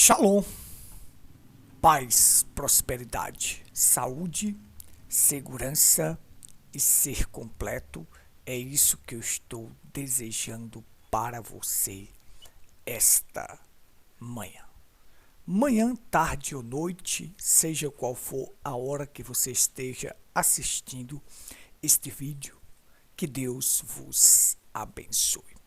Shalom, paz, prosperidade, saúde, segurança e ser completo é isso que eu estou desejando para você esta manhã. Manhã, tarde ou noite, seja qual for a hora que você esteja assistindo este vídeo, que Deus vos abençoe.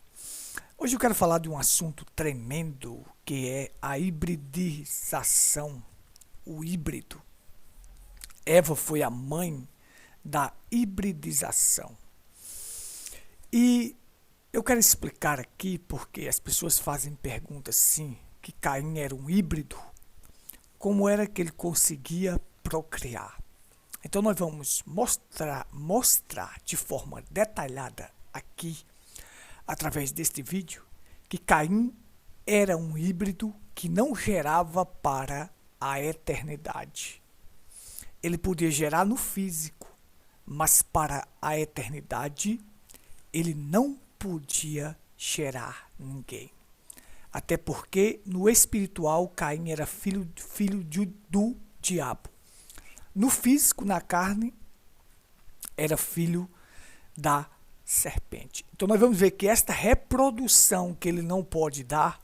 Hoje eu quero falar de um assunto tremendo que é a hibridização, o híbrido. Eva foi a mãe da hibridização. E eu quero explicar aqui porque as pessoas fazem perguntas assim, que Caim era um híbrido, como era que ele conseguia procriar. Então nós vamos mostrar de forma detalhada aqui, através deste vídeo, que Caim era um híbrido que não gerava para a eternidade. Ele podia gerar no físico, mas para a eternidade ele não podia gerar ninguém. Até porque no espiritual Caim era filho do diabo. No físico, na carne, era filho da serpente. Então nós vamos ver que esta reprodução que ele não pode dar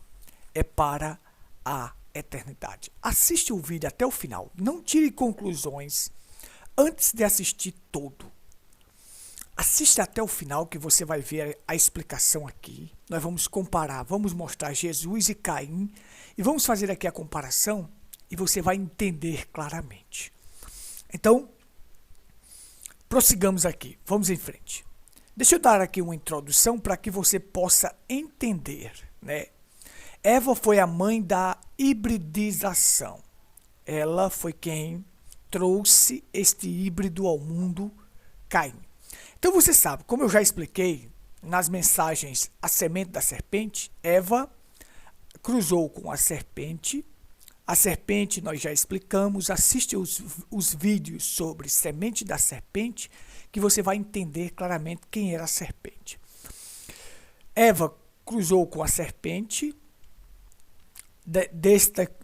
é para a eternidade. Assiste o vídeo até o final. Não tire conclusões antes de assistir todo. Assista até o final que você vai ver a explicação aqui. Nós vamos comparar, vamos mostrar Jesus e Caim e vamos fazer aqui a comparação e você vai entender claramente. Então, prossigamos aqui. Vamos em frente. Deixa eu dar aqui uma introdução para que você possa entender, né? Eva foi a mãe da hibridização. Ela foi quem trouxe este híbrido ao mundo, Caim. Então você sabe, como eu já expliquei nas mensagens A Semente da Serpente, Eva cruzou com a serpente. A serpente nós já explicamos, assiste os vídeos sobre Semente da Serpente, que você vai entender claramente quem era a serpente. Eva cruzou com a serpente.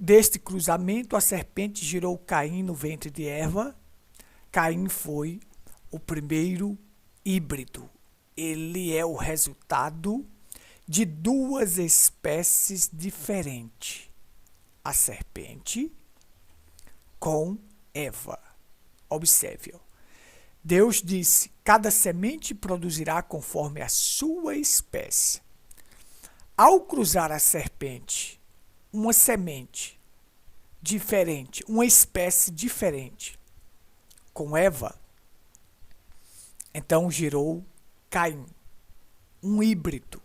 Deste cruzamento, a serpente girou Caim no ventre de Eva. Caim foi o primeiro híbrido. Ele é o resultado de duas espécies diferentes. A serpente com Eva. Observe-o. Deus disse, cada semente produzirá conforme a sua espécie. Ao cruzar a serpente, uma semente diferente, uma espécie diferente, com Eva, então gerou Caim, um híbrido.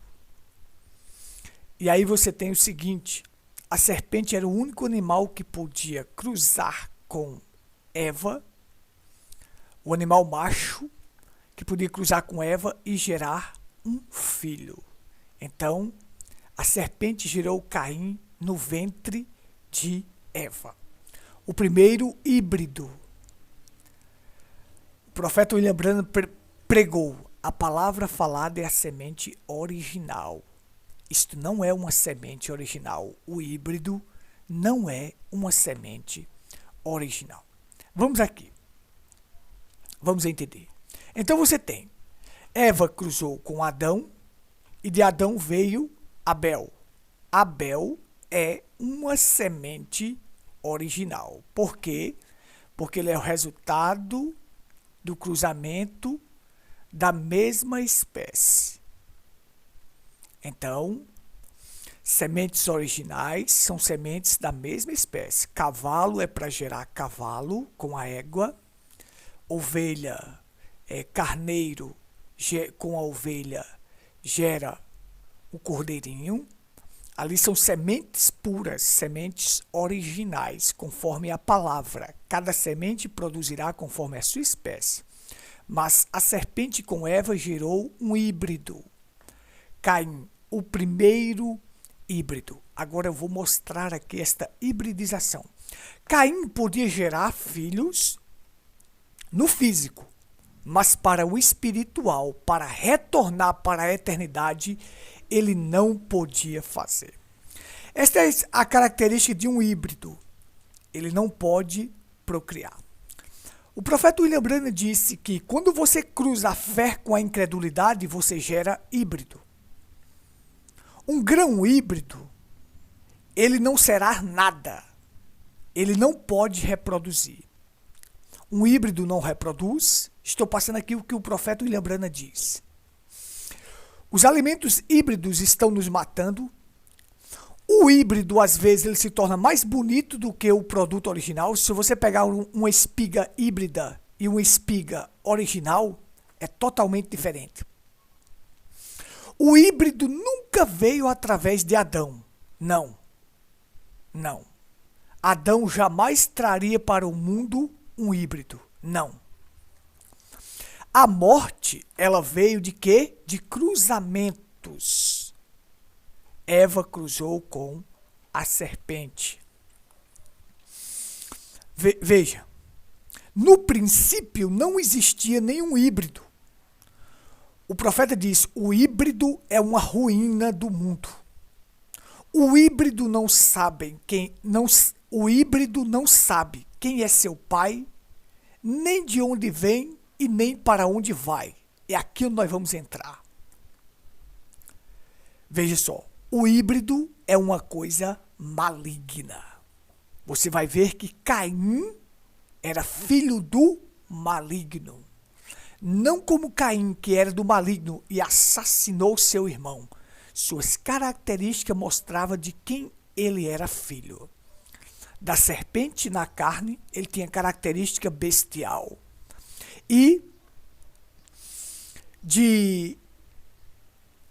E aí você tem o seguinte, a serpente era o único animal que podia cruzar com Eva, o animal macho que podia cruzar com Eva e gerar um filho. Então, a serpente gerou Caim no ventre de Eva. O primeiro híbrido. O profeta William Branham pregou, a palavra falada é a semente original. Isto não é uma semente original. O híbrido não é uma semente original. Vamos aqui. Vamos entender. Então você tem, Eva cruzou com Adão e de Adão veio Abel. Abel é uma semente original. Por quê? Porque ele é o resultado do cruzamento da mesma espécie. Então, sementes originais são sementes da mesma espécie. Cavalo é para gerar cavalo com a égua. Ovelha, carneiro com a ovelha gera o cordeirinho. Ali são sementes puras, sementes originais, conforme a palavra. Cada semente produzirá conforme a sua espécie. Mas a serpente com Eva gerou um híbrido. Caim, o primeiro híbrido. Agora eu vou mostrar aqui esta hibridização. Caim podia gerar filhos no físico, mas para o espiritual, para retornar para a eternidade, ele não podia fazer. Esta é a característica de um híbrido. Ele não pode procriar. O profeta William Branham disse que quando você cruza a fé com a incredulidade, você gera híbrido. Um grão híbrido, ele não será nada. Ele não pode reproduzir. Um híbrido não reproduz. Estou passando aqui o que o profeta William Branham diz. Os alimentos híbridos estão nos matando. O híbrido, às vezes, ele se torna mais bonito do que o produto original. Se você pegar uma espiga híbrida e uma espiga original, é totalmente diferente. O híbrido nunca veio através de Adão. Não. Não. Adão jamais traria para o mundo um híbrido. Não. A morte, ela veio de quê? De cruzamentos. Eva cruzou com a serpente. Veja, no princípio não existia nenhum híbrido. O profeta diz, o híbrido é uma ruína do mundo. O híbrido não sabe quem é seu pai, nem de onde vem e nem para onde vai. É aqui onde nós vamos entrar. Veja só, o híbrido é uma coisa maligna. Você vai ver que Caim era filho do maligno. Não como Caim, que era do maligno e assassinou seu irmão. Suas características mostravam de quem ele era filho. Da serpente na carne, ele tinha característica bestial. E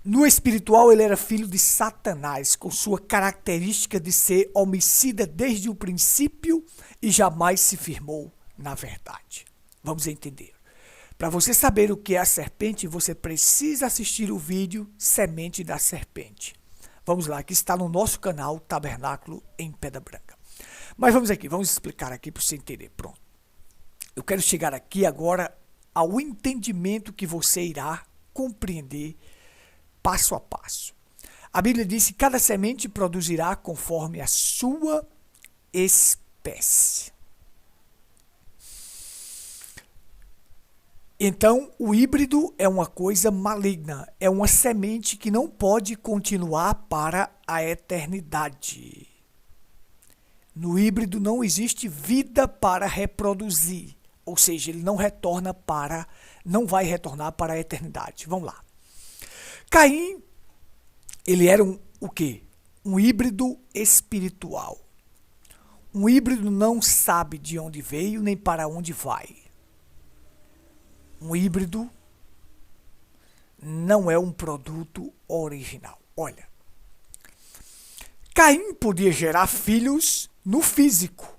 no espiritual, ele era filho de Satanás, com sua característica de ser homicida desde o princípio e jamais se firmou na verdade. Vamos entender. Para você saber o que é a serpente, você precisa assistir o vídeo Semente da Serpente. Vamos lá, que está no nosso canal Tabernáculo em Pedra Branca. Mas vamos aqui, vamos explicar aqui para você entender. Pronto. Eu quero chegar aqui agora ao entendimento que você irá compreender passo a passo. A Bíblia diz que cada semente produzirá conforme a sua espécie. Então, o híbrido é uma coisa maligna, é uma semente que não pode continuar para a eternidade. No híbrido não existe vida para reproduzir, ou seja, ele não vai retornar para a eternidade. Vamos lá. Caim, ele era o quê? Um híbrido espiritual. Um híbrido não sabe de onde veio nem para onde vai. Um híbrido não é um produto original. Olha, Caim podia gerar filhos no físico,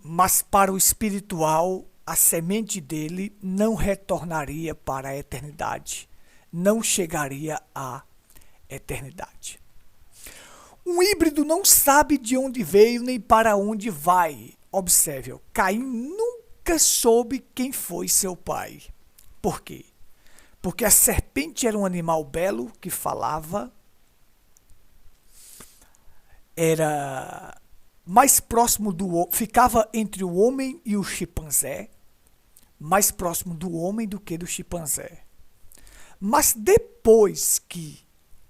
mas para o espiritual, a semente dele não retornaria para a eternidade. Não chegaria à eternidade. Um híbrido não sabe de onde veio nem para onde vai. Observe, Caim nunca soube quem foi seu pai. Por quê? Porque a serpente era um animal belo que falava, era mais próximo ficava entre o homem e o chimpanzé, mais próximo do homem do que do chimpanzé. Mas depois que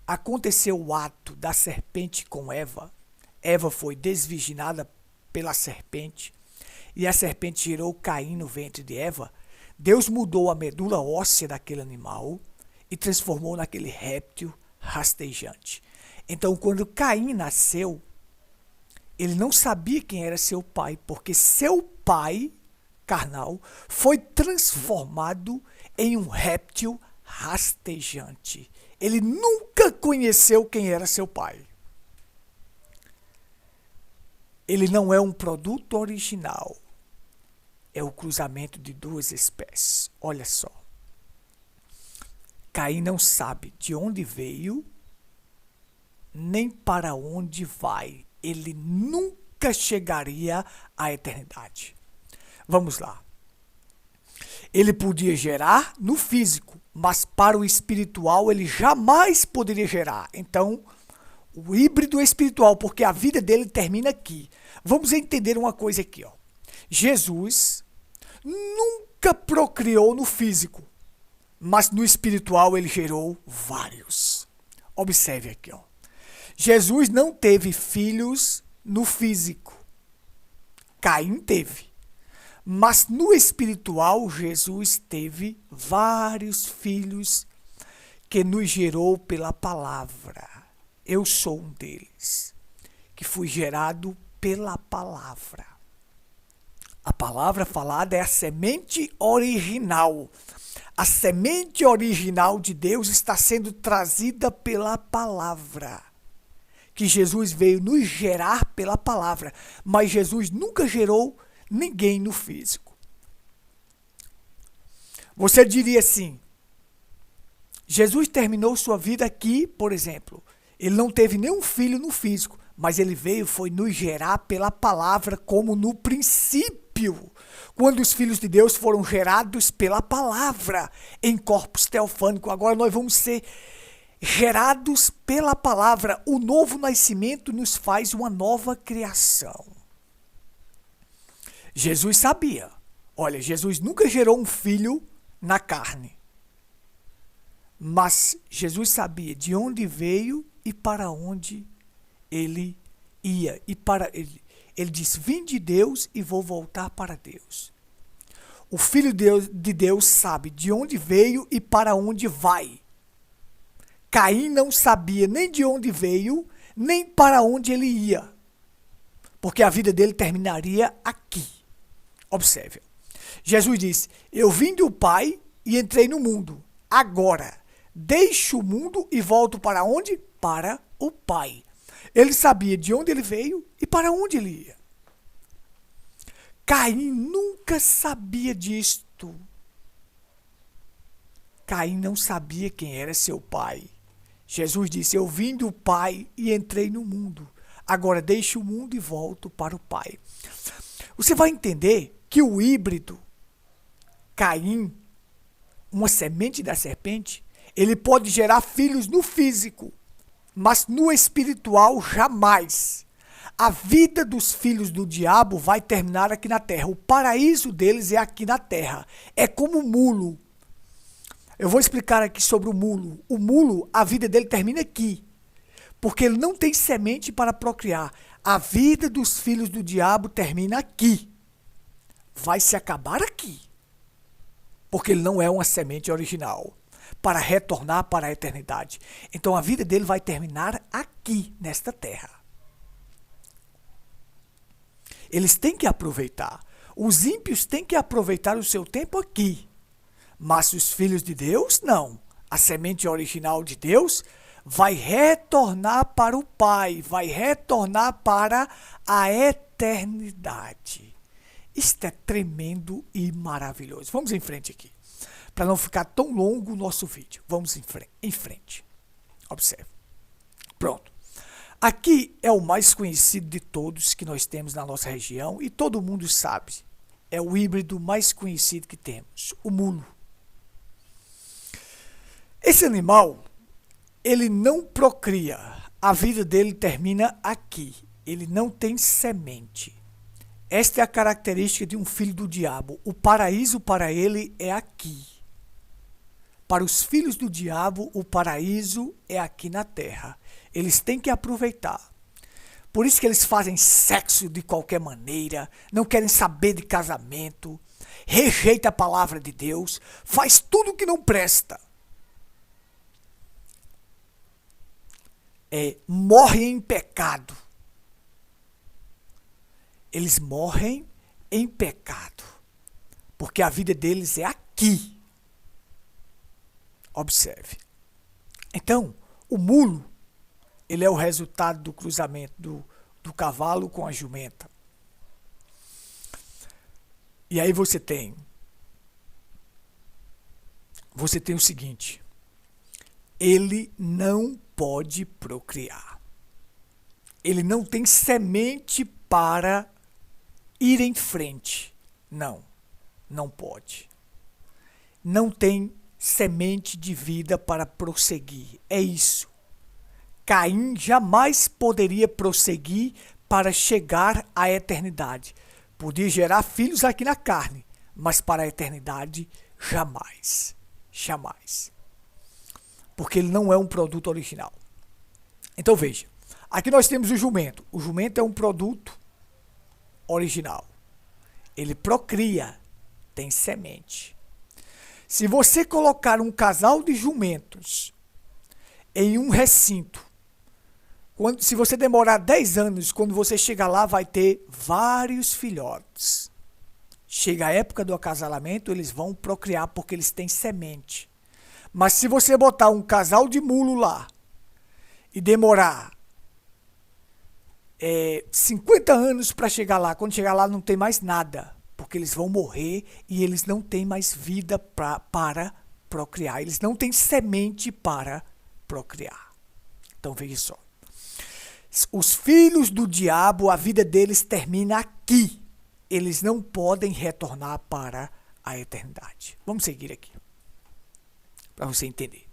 aconteceu o ato da serpente com Eva, Eva foi desvirginada pela serpente e a serpente gerou Caim no ventre de Eva. Deus mudou a medula óssea daquele animal e transformou naquele réptil rastejante. Então, quando Caim nasceu, ele não sabia quem era seu pai, porque seu pai carnal foi transformado em um réptil rastejante. Ele nunca conheceu quem era seu pai. Ele não é um produto original. É o cruzamento de duas espécies. Olha só. Caim não sabe de onde veio, nem para onde vai. Ele nunca chegaria à eternidade. Vamos lá. Ele podia gerar no físico, mas para o espiritual ele jamais poderia gerar. Então, O híbrido espiritual, porque a vida dele termina aqui. Vamos entender uma coisa aqui, ó. Jesus nunca procriou no físico, mas no espiritual ele gerou vários. Observe aqui, ó. Jesus não teve filhos no físico. Caim teve. Mas no espiritual, Jesus teve vários filhos que nos gerou pela palavra. Eu sou um deles, que fui gerado pela palavra. A palavra falada é a semente original. A semente original de Deus está sendo trazida pela palavra. Que Jesus veio nos gerar pela palavra. Mas Jesus nunca gerou ninguém no físico. Você diria assim, Jesus terminou sua vida aqui, por exemplo. Ele não teve nenhum filho no físico, mas ele veio, foi nos gerar pela palavra, como no princípio, quando os filhos de Deus foram gerados pela palavra, em corpos teofânicos. Agora nós vamos ser gerados pela palavra. O novo nascimento nos faz uma nova criação. Jesus sabia. Olha, Jesus nunca gerou um filho na carne. Mas Jesus sabia de onde veio e para onde ele ia. Ele disse, vim de Deus e vou voltar para Deus. O Filho de Deus sabe de onde veio e para onde vai. Caim não sabia nem de onde veio, nem para onde ele ia. Porque a vida dele terminaria aqui. Observe. Jesus disse, eu vim do Pai e entrei no mundo. Agora, deixo o mundo e volto para onde? Para o Pai. Ele sabia de onde ele veio e para onde ele ia. Caim nunca sabia disto. Caim não sabia quem era seu pai. Jesus disse, eu vim do Pai e entrei no mundo. Agora deixo o mundo e volto para o Pai. Você vai entender que o híbrido, Caim, uma semente da serpente, ele pode gerar filhos no físico, mas no espiritual jamais. A vida dos filhos do diabo vai terminar aqui na terra. O paraíso deles é aqui na terra. É como o mulo. Eu vou explicar aqui sobre o mulo. O mulo, a vida dele termina aqui, porque ele não tem semente para procriar. A vida dos filhos do diabo termina aqui. Vai se acabar aqui, porque ele não é uma semente original, para retornar para a eternidade. Então a vida dele vai terminar aqui, nesta terra. Eles têm que aproveitar. Os ímpios têm que aproveitar o seu tempo aqui. Mas os filhos de Deus, não. A semente original de Deus vai retornar para o Pai, vai retornar para a eternidade. Isto é tremendo e maravilhoso. Vamos em frente aqui, para não ficar tão longo o nosso vídeo. Vamos em frente. Observe. Pronto. Aqui é o mais conhecido de todos que nós temos na nossa região e todo mundo sabe. É o híbrido mais conhecido que temos, o mulo. Esse animal, ele não procria. A vida dele termina aqui. Ele não tem semente. Esta é a característica de um filho do diabo. O paraíso para ele é aqui. Para os filhos do diabo, o paraíso é aqui na terra. Eles têm que aproveitar. Por isso que eles fazem sexo de qualquer maneira, não querem saber de casamento, rejeita a palavra de Deus, faz tudo que não presta. Morrem em pecado. Eles morrem em pecado, porque a vida deles é aqui. Observe. Então, o mulo, ele é o resultado do cruzamento do cavalo com a jumenta. E aí você tem o seguinte, ele não pode procriar. Ele não tem semente para ir em frente. Não pode. Não tem semente de vida para prosseguir. É isso. Caim jamais poderia prosseguir para chegar à eternidade. Podia gerar filhos aqui na carne, mas para a eternidade, jamais. Jamais. Porque ele não é um produto original. Então veja, aqui nós temos o jumento. O jumento é um produto original. Ele procria, tem semente. Se você colocar um casal de jumentos em um recinto, se você demorar 10 anos, quando você chegar lá, vai ter vários filhotes. Chega a época do acasalamento, eles vão procriar porque eles têm semente. Mas se você botar um casal de mulo lá e demorar 50 anos para chegar lá, quando chegar lá não tem mais nada, porque eles vão morrer e eles não têm mais vida para procriar. Eles não têm semente para procriar. Então veja só. Os filhos do diabo, a vida deles termina aqui. Eles não podem retornar para a eternidade. Vamos seguir aqui, para você entender.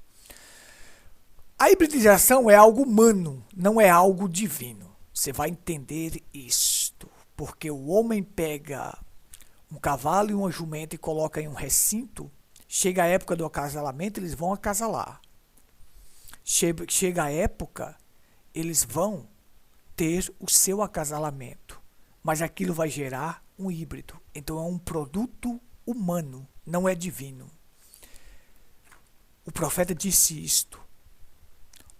A hibridização é algo humano, não é algo divino. Você vai entender isto, porque o homem pega um cavalo e uma jumenta e coloca em um recinto. Chega a época do acasalamento, eles vão acasalar. Chega a época, eles vão ter o seu acasalamento, mas aquilo vai gerar um híbrido. Então é um produto humano, não é divino. O profeta disse isto.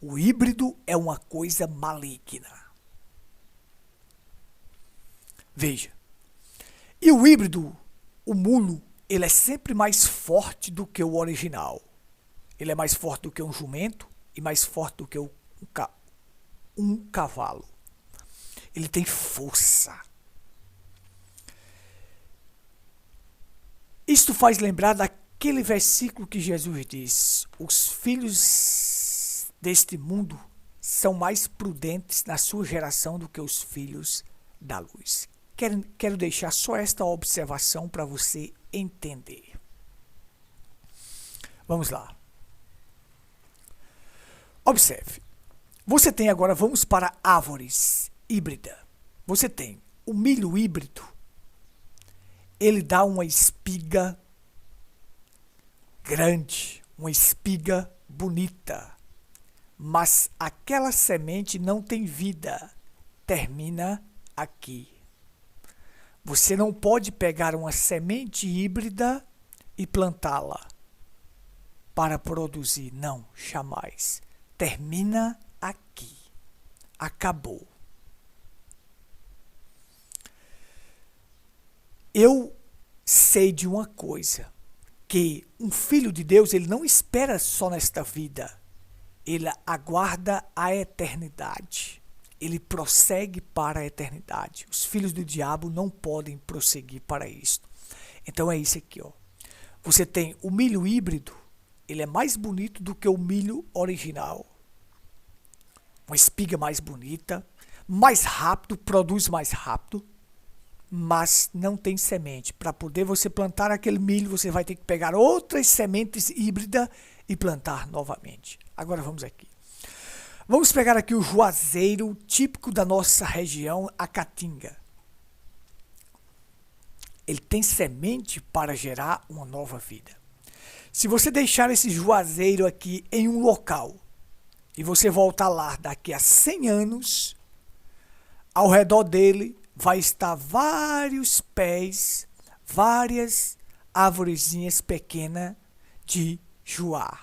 O híbrido é uma coisa maligna. Veja. E o híbrido, o mulo, ele é sempre mais forte do que o original. Ele é mais forte do que um jumento e mais forte do que um cavalo. Ele tem força. Isto faz lembrar daquele versículo que Jesus diz: os filhos deste mundo são mais prudentes na sua geração do que os filhos da luz. Quero deixar só esta observação para você entender. Vamos lá. Observe. Você tem agora, vamos para árvores híbrida. Você tem o milho híbrido. Ele dá uma espiga grande, uma espiga bonita. Mas aquela semente não tem vida. Termina aqui. Você não pode pegar uma semente híbrida e plantá-la para produzir. Não, jamais. Termina aqui. Acabou. Eu sei de uma coisa, que um filho de Deus, ele não espera só nesta vida. Ele aguarda a eternidade. Ele prossegue para a eternidade. Os filhos do diabo não podem prosseguir para isso. Então é isso aqui, ó. Você tem o milho híbrido, ele é mais bonito do que o milho original. Uma espiga mais bonita, mais rápido, produz mais rápido, mas não tem semente. Para poder você plantar aquele milho, você vai ter que pegar outras sementes híbridas e plantar novamente. Agora vamos aqui. Vamos pegar aqui o juazeiro típico da nossa região, a caatinga. Ele tem semente para gerar uma nova vida. Se você deixar esse juazeiro aqui em um local e você voltar lá daqui a 100 anos, ao redor dele vai estar vários pés, várias arvorezinhas pequenas de juá,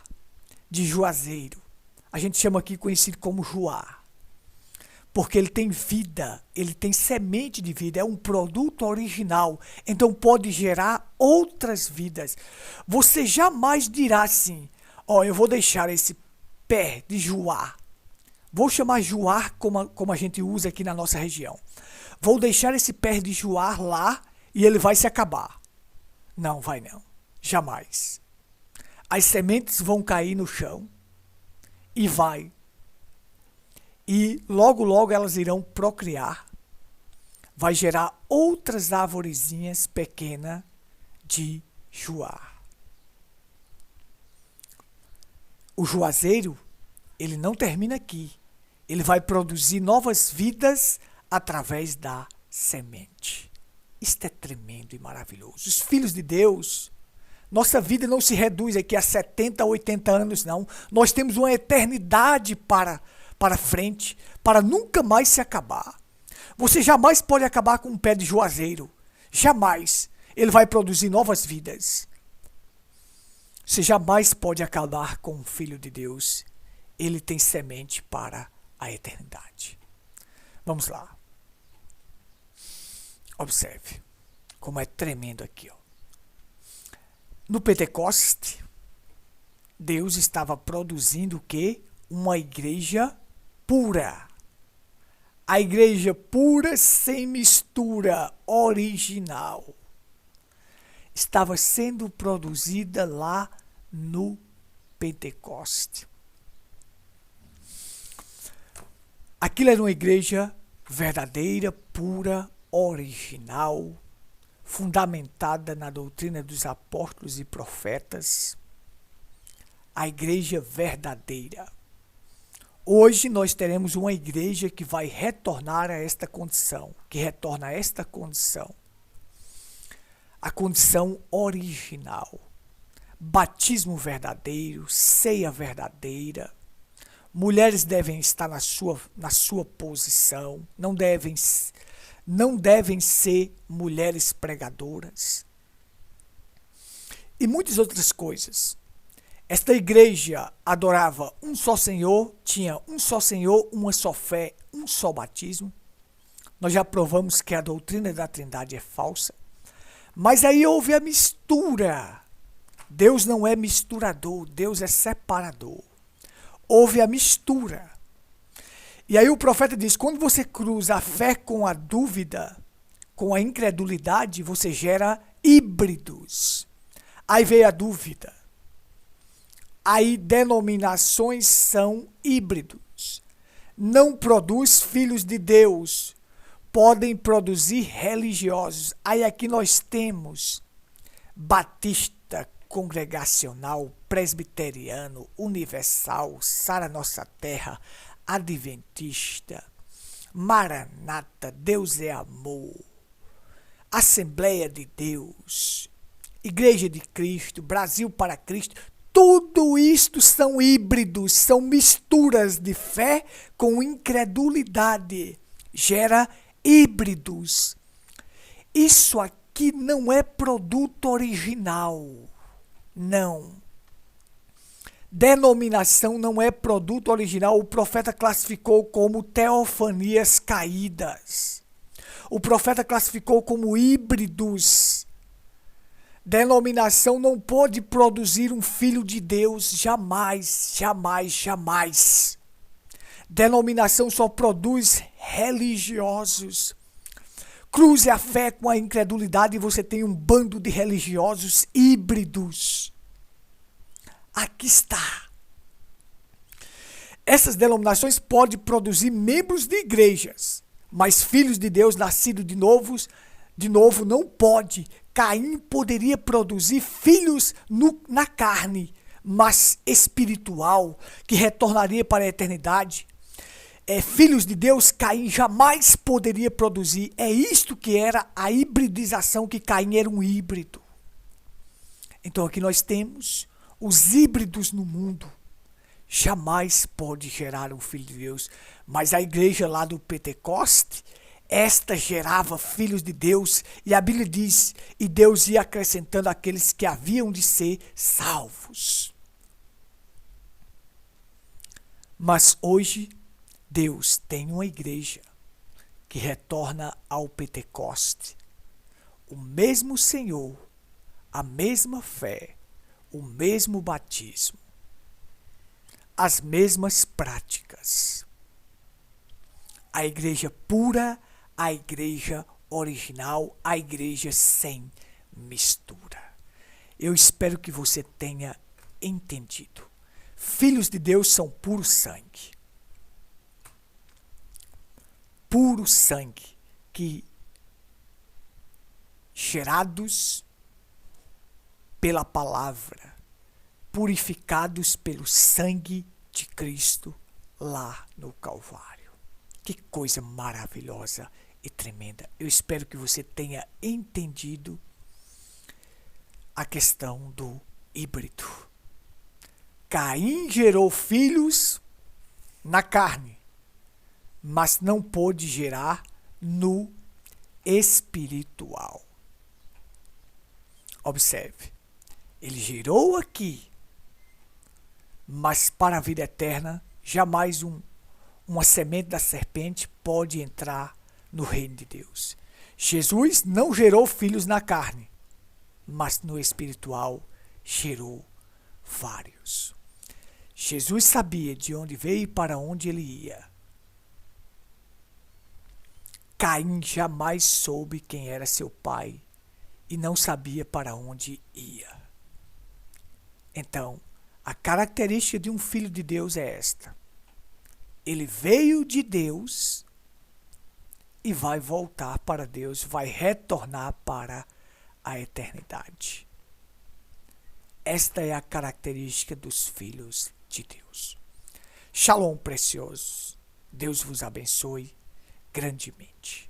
de juazeiro. A gente chama aqui conhecido como juá, porque ele tem vida, ele tem semente de vida, é um produto original, então pode gerar outras vidas. Você jamais dirá assim, ó, eu vou deixar esse pé de juá, vou chamar juá como a gente usa aqui na nossa região. Vou deixar esse pé de juá lá e ele vai se acabar. Não, vai não. Jamais. As sementes vão cair no chão e vai. E logo, logo elas irão procriar. Vai gerar outras arvorezinhas pequenas de juá. O juazeiro, ele não termina aqui. Ele vai produzir novas vidas através da semente. Isto é tremendo e maravilhoso. Os filhos de Deus, nossa vida não se reduz aqui a 70, 80 anos, não. Nós temos uma eternidade para frente, para nunca mais se acabar. Você jamais pode acabar com um pé de juazeiro. Jamais. Ele vai produzir novas vidas. Você jamais pode acabar com um filho de Deus. Ele tem semente para a eternidade. Vamos lá. Observe como é tremendo aqui. Ó. No Pentecoste, Deus estava produzindo o quê? Uma igreja pura. A igreja pura, sem mistura, original. Estava sendo produzida lá no Pentecoste. Aquilo era uma igreja verdadeira, pura, original, fundamentada na doutrina dos apóstolos e profetas. A igreja verdadeira. Hoje nós teremos uma igreja que vai retornar a esta condição, que retorna a esta condição. A condição original. Batismo verdadeiro, ceia verdadeira. Mulheres devem estar na sua posição, não devem ser mulheres pregadoras. E muitas outras coisas. Esta igreja adorava um só Senhor, tinha um só Senhor, uma só fé, um só batismo. Nós já provamos que a doutrina da Trindade é falsa. Mas aí houve a mistura. Deus não é misturador, Deus é separador. Houve a mistura. E aí o profeta diz, quando você cruza a fé com a dúvida, com a incredulidade, você gera híbridos. Aí veio a dúvida. Aí denominações são híbridos. Não produz filhos de Deus. Podem produzir religiosos. Aí aqui nós temos batista, congregacional, presbiteriano, universal, Sara Nossa Terra, adventista, Maranata, Deus é amor, Assembleia de Deus, Igreja de Cristo, Brasil para Cristo. Tudo isto são híbridos, são misturas de fé com incredulidade. Gera híbridos. Isso aqui não é produto original. Não. Denominação não é produto original. O profeta classificou como teofanias caídas. O profeta classificou como híbridos. Denominação não pode produzir um filho de Deus, jamais, jamais, jamais. Denominação só produz religiosos. Cruze a fé com a incredulidade e você tem um bando de religiosos híbridos. Aqui está. Essas denominações podem produzir membros de igrejas, mas filhos de Deus nascidos de novo não pode. Caim poderia produzir filhos na carne, mas espiritual, que retornaria para a eternidade. Filhos de Deus, Caim jamais poderia produzir. É isto que era a hibridização, que Caim era um híbrido. Então aqui nós temos os híbridos no mundo. Jamais pode gerar um filho de Deus. Mas a igreja lá do Pentecoste, esta gerava filhos de Deus, e a Bíblia diz, e Deus ia acrescentando aqueles que haviam de ser salvos. Mas hoje, Deus tem uma igreja que retorna ao Pentecoste. O mesmo Senhor, a mesma fé, o mesmo batismo, as mesmas práticas. A igreja pura, a igreja original, a igreja sem mistura. Eu espero que você tenha entendido. Filhos de Deus são puro sangue. Puro sangue, que gerados pela palavra, purificados pelo sangue de Cristo, lá no Calvário. Que coisa maravilhosa e tremenda. Eu espero que você tenha entendido a questão do híbrido. Caim gerou filhos na carne, mas não pôde gerar no espiritual. Observe, ele gerou aqui, mas para a vida eterna, jamais uma semente da serpente pode entrar no reino de Deus. Jesus não gerou filhos na carne, mas no espiritual gerou vários. Jesus sabia de onde veio e para onde ele ia. Caim jamais soube quem era seu pai e não sabia para onde ia. Então, a característica de um filho de Deus é esta: ele veio de Deus e vai voltar para Deus, vai retornar para a eternidade. Esta é a característica dos filhos de Deus. Shalom, preciosos. Deus vos abençoe grandemente.